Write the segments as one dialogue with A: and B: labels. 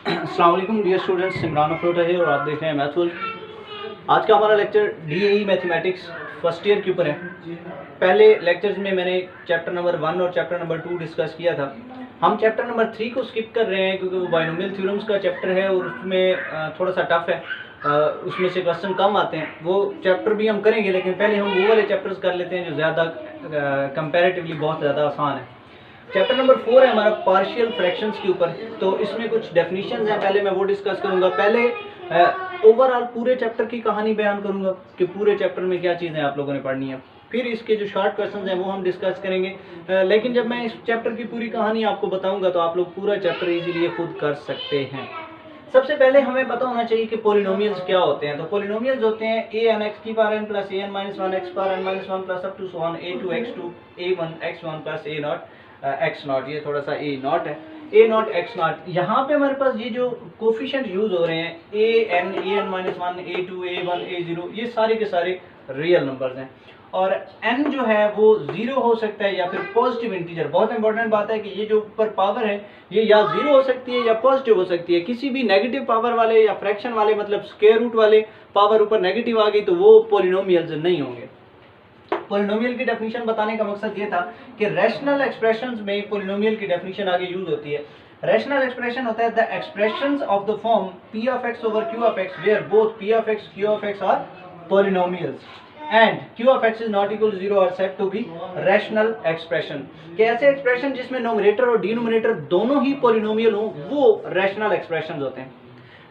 A: अस्सलाम वालेकुम dear students, Simran अफरोटा है और आप देख रहे हैं मैथ वर्ल्ड। आज का हमारा lecture DAE mathematics first year के ऊपर है। पहले लेक्चर्स में मैंने चैप्टर नंबर 1 और चैप्टर नंबर 2 डिस्कस किया था। हम चैप्टर नंबर 3 को स्किप कर रहे हैं क्योंकि वो बाइनोमियल थ्योरम्स का चैप्टर है और उसमें थोड़ा सा टफ है, उसमें से क्वेश्चन कम आते हैं। वो चैप्टर भी हम करेंगे, लेकिन पहले हम वो वाले चैप्टर्स कर लेते हैं जो ज़्यादा कंपैरेटिवली बहुत ज़्यादा आसान है। चैप्टर नंबर 4 है हमारा पार्शियल फ्रैक्शंस के ऊपर। तो इसमें कुछ डेफिनेशंस हैं, पहले मैं वो डिस्कस करूंगा। पहले ओवरऑल पूरे चैप्टर की कहानी बयान करूंगा कि पूरे चैप्टर में क्या चीज़ें आप लोगों ने पढ़नी है। फिर इसके जो शॉर्ट क्वेश्चंस हैं वो हम डिस्कस करेंगे। लेकिन जब मैं इस चैप्टर की पूरी कहानी आपको बताऊंगा तो आप लोग पूरा चैप्टर इजीली खुद कर सकते हैं। सबसे पहले हमें पता होना चाहिए कि पोलिनोमियल्स क्या होते हैं। तो पोलिनोमियल्स होते हैं ए एन एक्स की power n plus a n minus one x power n minus one plus up to so on a two x two a one x one plus a naught x naught. ये थोड़ा सा ए not है, ए naught x not. यहाँ पे हमारे पास ये जो coefficient use हो रहे हैं a n minus one, a two, a one, a zero, ये सारे के सारे रियल नंबर्स हैं। और n जो है वो 0 हो सकता है या फिर पॉजिटिव इंटीजर। बहुत इंपॉर्टेंट बात है कि ये जो ऊपर पावर है ये या 0 हो सकती है या पॉजिटिव हो सकती है। किसी भी नेगेटिव पावर वाले या फ्रैक्शन वाले, मतलब स्क्वायर रूट वाले पावर ऊपर नेगेटिव आ गई तो वो पोलिनोमियल्स नहीं होंगे। पोलिनोमियल की डेफिनेशन बताने का मकसद ये था कि रैशनल एक्सप्रेशंस में पोलिनोमियल की डेफिनेशन आगे यूज होती है। रैशनल एक्सप्रेशन होता है the expressions of the form p of x over q of x where both p of x q of x are polynomials and q of x is not equal to 0 are said to be rational expression। कि ऐसे expression जिसमें nominator और denominator दोनों ही polynomial हो वो rational expressions होते हैं।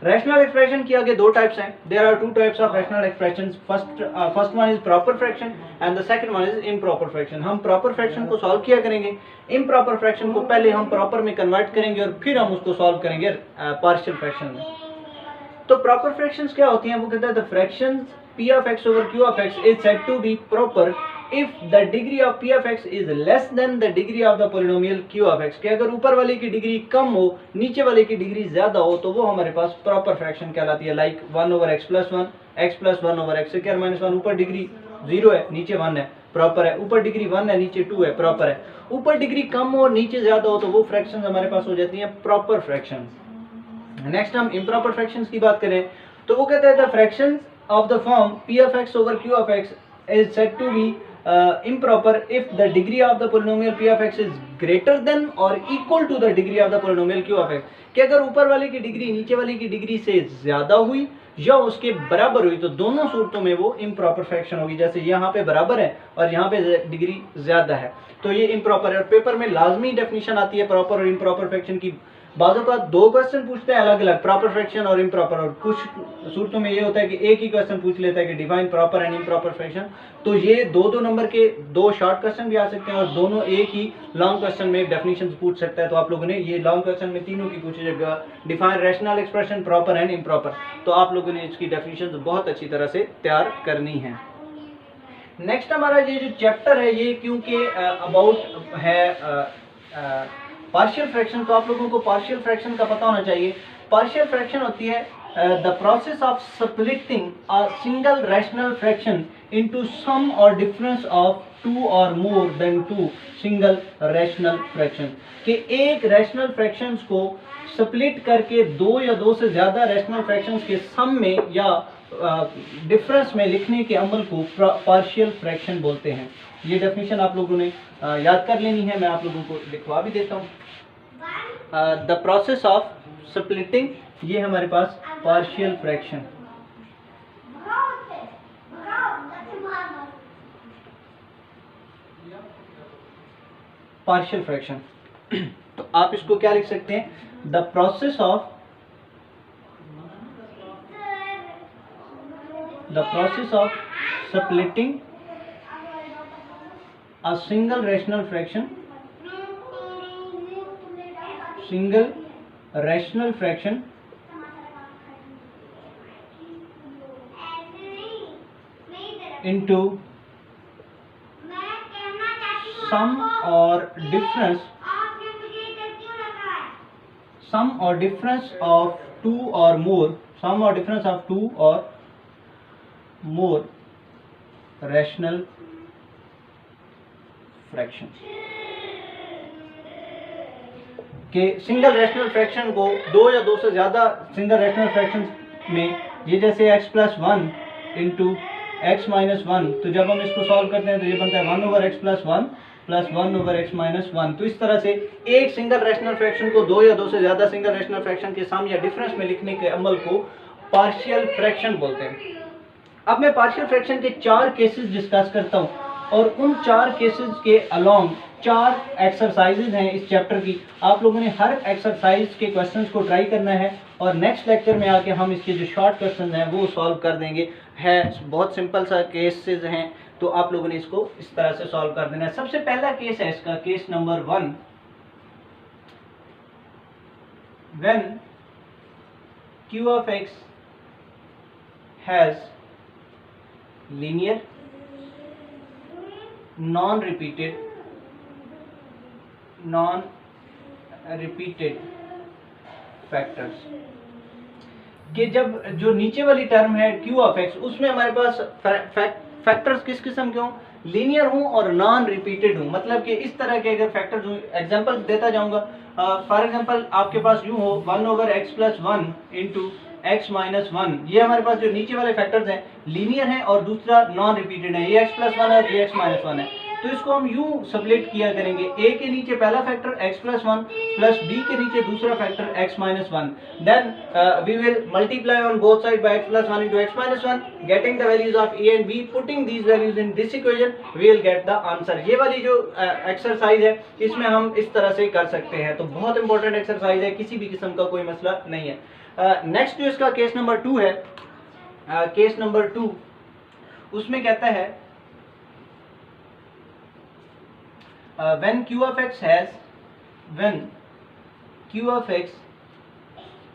A: Rational expression की आगे दो टाइप्स हैं। There are two types of rational expressions. First one is proper fraction and the second one is improper fraction. हम प्रॉपर फ्रैक्शन को सॉल्व किया करेंगे, इम्प्रॉपर फ्रैक्शन को पहले हम प्रॉपर में कन्वर्ट करेंगे और फिर हम उसको सॉल्व करेंगे पार्शियल फ्रैक्शन में। तो प्रॉपर फ्रैक्शंस क्या होती हैं? वो कहता है the fractions p of x over q of x is said to be proper if the degree of p of x is less than the degree of the polynomial q of x। कि अगर ऊपर वाले की degree कम हो, नीचे वाले की degree ज्यादा हो तो वो हमारे पास प्रॉपर फ्रैक्शन कहलाती है। Like 1 over x plus 1, x plus 1 over x square minus 1। ऊपर डिग्री 0 है, नीचे 1 है, प्रॉपर है। ऊपर डिग्री 1 है, नीचे 2 है, प्रॉपर है। ऊपर डिग्री कम हो और नीचे ज्यादा हो तो वो फ्रैक्शन हमारे पास हो जाती है प्रॉपर फ्रैक्शन। नेक्स्ट हम इम्प्रॉपर फ्रैक्शंस की बात करें तो वो कहते हैं the fractions of the form p of x over q of x is said to be improper if the degree of the polynomial p of x is greater than or equal to the degree of the polynomial q of x। कि अगर ऊपर वाले की degree नीचे वाले की degree से ज्यादा हुई या उसके बराबर हुई तो दोनों सूरतों में वो इम्प्रॉपर फ्रैक्शन होगी। जैसे यहाँ पे बराबर है और यहाँ पे डिग्री ज्यादा है तो ये इम्प्रॉपर है। और पेपर में लाजमी डेफिनेशन आती है प्रॉपर और इम्प्रॉपर फ्रैक्शन की। बाजों का दो क्वेश्चन पूछते हैं अलग अलग, प्रॉपर फ्रैक्शन और इम्प्रॉपर। और कुछ सूरतों में ये होता है कि एक ही क्वेश्चन पूछ लेता है कि define proper and improper fraction. तो ये दो दो नंबर के दो शॉर्ट क्वेश्चन भी आ सकते हैं और दोनों एक ही लॉन्ग क्वेश्चन में डेफिनेशन पूछ सकता है। तो आप लोगों ने ये लॉन्ग क्वेश्चन में तीनों की पूछी जाएगा, define rational expression, proper and improper. तो आप लोगों ने इसकी डेफिनेशन बहुत अच्छी तरह से तैयार करनी है। नेक्स्ट हमारा ये जो चैप्टर है ये क्योंकि अबाउट है पार्शियल फ्रैक्शन, तो आप लोगों को पार्शियल फ्रैक्शन का पता होना चाहिए। पार्शियल फ्रैक्शन होती है the process of splitting a single rational fraction into sum और डिफरेंस ऑफ टू और more than two single rational fraction. कि एक रैशनल फ्रैक्शंस को स्प्लिट करके दो या दो से ज्यादा रैशनल फ्रैक्शंस के सम में या डिफरेंस में लिखने के अमल को पार्शियल फ्रैक्शन बोलते हैं। ये डेफिनेशन आप लोगों ने याद कर लेनी है, मैं आप लोगों को लिखवा भी देता हूँ। द प्रोसेस ऑफ स्प्लिटिंग, ये हमारे पास पार्शियल फ्रैक्शन। पार्शियल फ्रैक्शन तो आप इसको क्या लिख सकते हैं? The process of splitting a single rational fraction into sum or difference of two or more rational fraction. कि सिंगल रैशनल फ्रैक्शन को दो या दो से ज़्यादा सिंगल रैशनल फ्रैक्शन में, ये जैसे x plus one into x minus one, तो जब हम इसको सॉल्व करते हैं तो ये बनता है 1 over x plus one plus 1 over x minus one. तो इस तरह से एक सिंगल रैशनल फ्रैक्शन को दो या दो से ज़्यादा सिंगल रैशनल फ्रैक्शन के सम या डिफरेंस में लिखने के अमल को पार्शियल फ्रैक्शन बोलते हैं। अब मैं पार्शियल फ्रैक्शन के 4 केसेस डिस्कस करता हूँ और उन 4 केसेस के अलोंग 4 एक्सरसाइजेज हैं इस चैप्टर की। आप लोगों ने हर एक्सरसाइज के क्वेश्चंस को ट्राई करना है और नेक्स्ट लेक्चर में आके हम इसके जो शॉर्ट क्वेश्चन हैं वो सॉल्व कर देंगे। है बहुत सिंपल सा केसेस हैं, तो आप लोगों ने इसको इस तरह से सॉल्व कर देना है। सबसे पहला केस है इसका, case number 1, when q of x has linear non-repeated factors, कि जब जो नीचे वाली टर्म है q ऑफ x उसमें हमारे पास फैक्टर्स किस किस्म के हों, लीनियर हों और नॉन रिपीटेड हों। मतलब कि इस तरह के अगर फैक्टर्स हों, एग्जांपल देता जाऊंगा। फॉर एग्जांपल आपके पास यूं हो 1 over x plus one into x minus one, ये हमारे पास जो नीचे वाले फैक्टर्स हैं लीनियर हैं और दूसरा नॉन रिपीटेड है, ये एक्स प्लस वन है और ये एक्स माइनस वन है। तो इसको हम यूं सबलेट किया करेंगे, a के नीचे पहला factor x plus one plus b के नीचे दूसरा factor x minus one, then we will multiply on both side by x plus one into x minus one, getting the values of a and b, putting these values in this equation, we will get the answer. ये वाली जो exercise है इसमें हम इस तरह से कर सकते हैं। तो बहुत इंपॉर्टेंट एक्सरसाइज है, किसी भी किस्म का कोई मसला नहीं है। नेक्स्ट जो इसका केस नंबर 2 है, केस नंबर 2 उसमें कहता है when q of x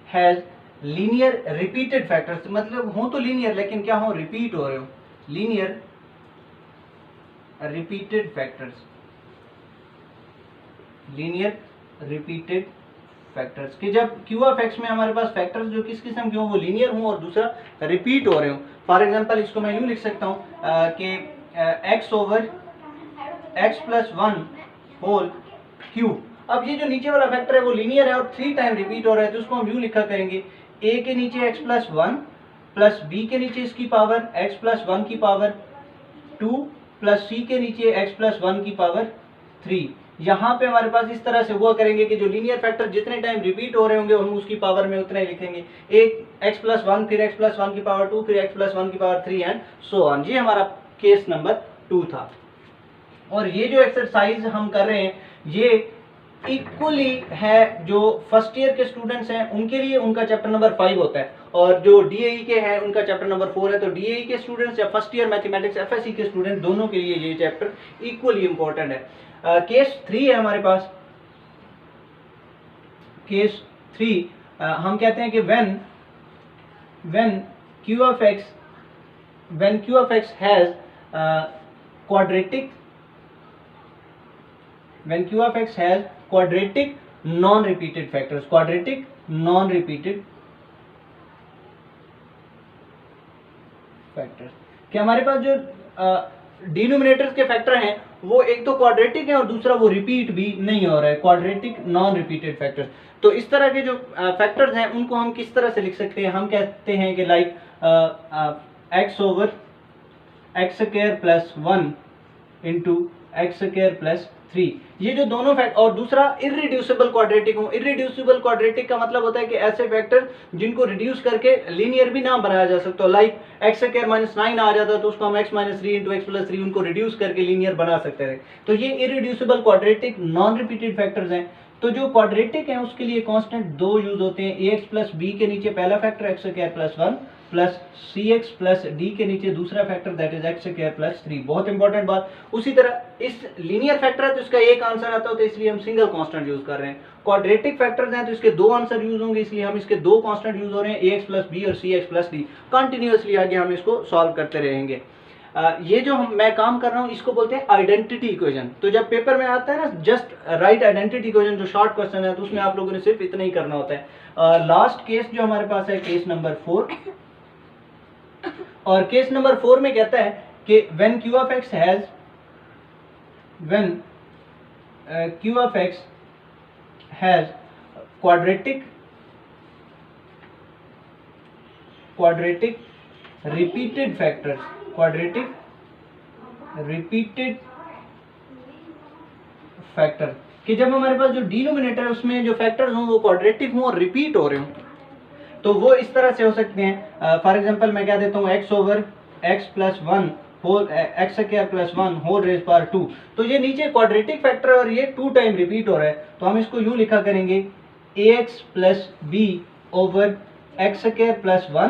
A: has linear repeated factors, मतलब हो तो लीनियर लेकिन क्या हो, रिपीट हो रहे हो, linear repeated factors, linear repeated factors, कि जब q ऑफ x में हमारे पास फैक्टर्स जो किस किस्म के हो वो लीनियर हो और दूसरा रिपीट हो रहे हो। फॉर एग्जांपल इसको मैं यूं लिख सकता हूं कि x over x plus one whole cube. अब ये जो नीचे वाला फैक्टर है वो लीनियर है और 3 टाइम रिपीट हो रहा है, तो उसको हम यूं लिखा करेंगे a के नीचे x plus one plus b के नीचे इसकी पावर x प्लस वन की पावर 2 प्लस c के नीचे x प्लस वन की पावर 3। यहाँ पे हमारे पास इस तरह से हुआ करेंगे कि जो लीनियर फैक्टर जितने टाइम रिपीट हो रहे होंगे हम उसकी पावर में उतने लिखेंगे, एक x प्लस वन फिर x प्लस वन की पावर 2 फिर x प्लस वन की पावर 3 एंड सो ऑन। ये हमारा केस नंबर 2 था। और ये जो एक्सरसाइज हम कर रहे हैं ये इक्वली है जो फर्स्ट ईयर के स्टूडेंट्स हैं उनके लिए, उनका चैप्टर नंबर 5 होता है, और जो डीएई के हैं उनका चैप्टर नंबर 4 है। तो डीएई के स्टूडेंट्स या फर्स्ट ईयर मैथमेटिक्स एफएससी के स्टूडेंट दोनों के लिए ये चैप्टर इक्वली इंपॉर्टेंट है। केस 3 है हमारे पास, केस 3 हम कहते हैं कि when q of x has quadratic non-repeated factors, quadratic non-repeated factors, कि हमारे पास जो डिनोमिनेटर्स के फैक्टर हैं वो एक तो क्वाड्रेटिक है और दूसरा वो रिपीट भी नहीं हो रहा है, क्वाड्रेटिक नॉन रिपीटेड फैक्टर्स। तो इस तरह के जो फैक्टर्स हैं उनको हम किस तरह से लिख सकते हैं, हम कहते हैं कि like x over x square plus one into x square plus 3, ये जो दोनों फैक्टर, और दूसरा इररिड्यूसिबल क्वाड्रेटिक हो। इररिड्यूसिबल क्वाड्रेटिक का मतलब होता है कि ऐसे फैक्टर जिनको रिड्यूस करके लीनियर भी ना बनाया जा सकता, लाइक एक्स स्क्वायर माइनस 9 आ जाता तो उसको हम x minus 3 into x plus 3 उनको रिड्यूस करके लीनियर बना सकते थे। तो ये irreducible quadratic non repeated factors हैं। तो जो क्वाड्रेटिक है उसके लिए कांस्टेंट 2 यूज होते हैं, ax प्लस b के नीचे पहला factor x square plus 1 plus cx plus d के नीचे दूसरा factor that is x square plus 3। बहुत इंपॉर्टेंट बात। उसी तरह इस लीनियर फैक्टर है तो इसका एक आंसर आता है, तो इसलिए हम सिंगल कांस्टेंट यूज कर रहे हैं। क्वाड्रेटिक फैक्टर्स हैं तो इसके 2 आंसर यूज होंगे, इसलिए हम इसके 2 कांस्टेंट यूज हो रहे हैं, ax प्लस b और cx प्लस d। कंटिन्यूअसली आगे हम इसको सॉल्व करते रहेंगे। ये जो मैं काम कर रहा हूँ इसको बोलते हैं आइडेंटिटी इक्वेशन। तो जब पेपर में आता है ना जस्ट राइट आइडेंटिटी इक्वेशन जो शॉर्ट क्वेश्चन है, तो उसमें आप लोगों ने सिर्फ इतना ही करना होता है। लास्ट केस जो हमारे पास है केस नंबर 4, और केस नंबर 4 में कहता है कि when q of x has quadratic repeated factors, quadratic repeated factor, कि जब हमारे पास जो डिनोमिनेटर है उसमें जो फैक्टर्स हों वो क्वाड्रेटिक हों और रिपीट हो रहे हों। तो वो इस तरह से हो सकते हैं। फॉर एग्जांपल मैं क्या देता हूँ, x over x plus one whole x square plus one whole raise power 2। तो ये नीचे क्वाड्रेटिक फैक्टर और ये 2 टाइम रिपीट हो रहा है, तो हम इसको यूँ लिखा करेंगे ax plus b over x square plus one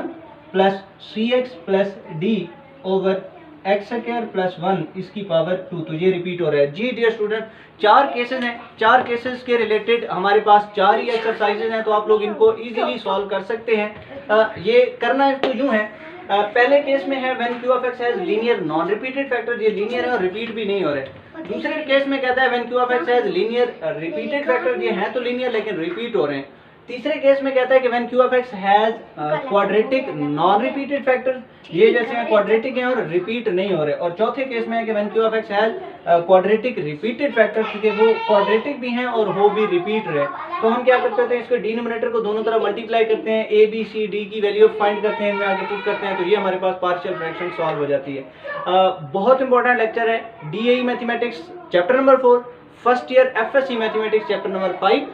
A: plus c x plus d over x square plus one इसकी पावर 2। तो ये रिपीट हो रहा है। जी डियर स्टूडेंट, 4 केसेस हैं, 4 केसेस के रिलेटेड हमारे पास 4 ही एक्सरसाइजेज हैं, तो आप लोग इनको इजीली सॉल्व कर सकते हैं। ये करना तो यूँ है, पहले केस में है when Q of x has linear non repeated factor, ये लीनियर है और रिपीट भी नहीं हो रहे। दूसरे केस में कहता है when Q of x has linear repeated factor, ये हैं तो लीनियर लेकिन रिपीट हो रहे हैं। तीसरे केस में कहता है कि when Q of x has quadratic non repeated factor, ये जैसे हैं क्वाड्रेटिक हैं और रिपीट नहीं हो रहे। और चौथे केस में है कि when Q of x has quadratic repeated factor, क्योंकि वो क्वाड्रेटिक भी हैं और हो भी रिपीट रहे। तो हम क्या करते हैं, इसके डिनोमिनेटर को दोनों तरफ मल्टीप्लाई करते हैं, ए बी सी डी की वैल्यू फाइंड करते हैं, इनमें आगे पुट करते हैं, तो ये हमारे पास पार्शियल फ्रैक्शन सॉल्व हो जाती है। बहुत इंपॉर्टेंट लेक्चर है, DAE mathematics chapter number 4, first year FSc mathematics chapter number 5।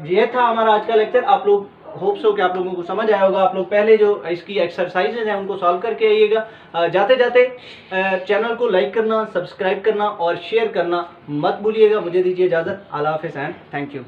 A: ये था हमारा आज का लेक्चर। आप लोग होप सो कि आप लोगों को समझ आया होगा। आप लोग पहले जो इसकी एक्सरसाइजेज हैं उनको सॉल्व करके आइएगा। जाते जाते चैनल को लाइक करना, सब्सक्राइब करना और शेयर करना मत भूलिएगा। मुझे दीजिए इजाज़त। अल्लाह हाफ़िज़ एंड थैंक यू।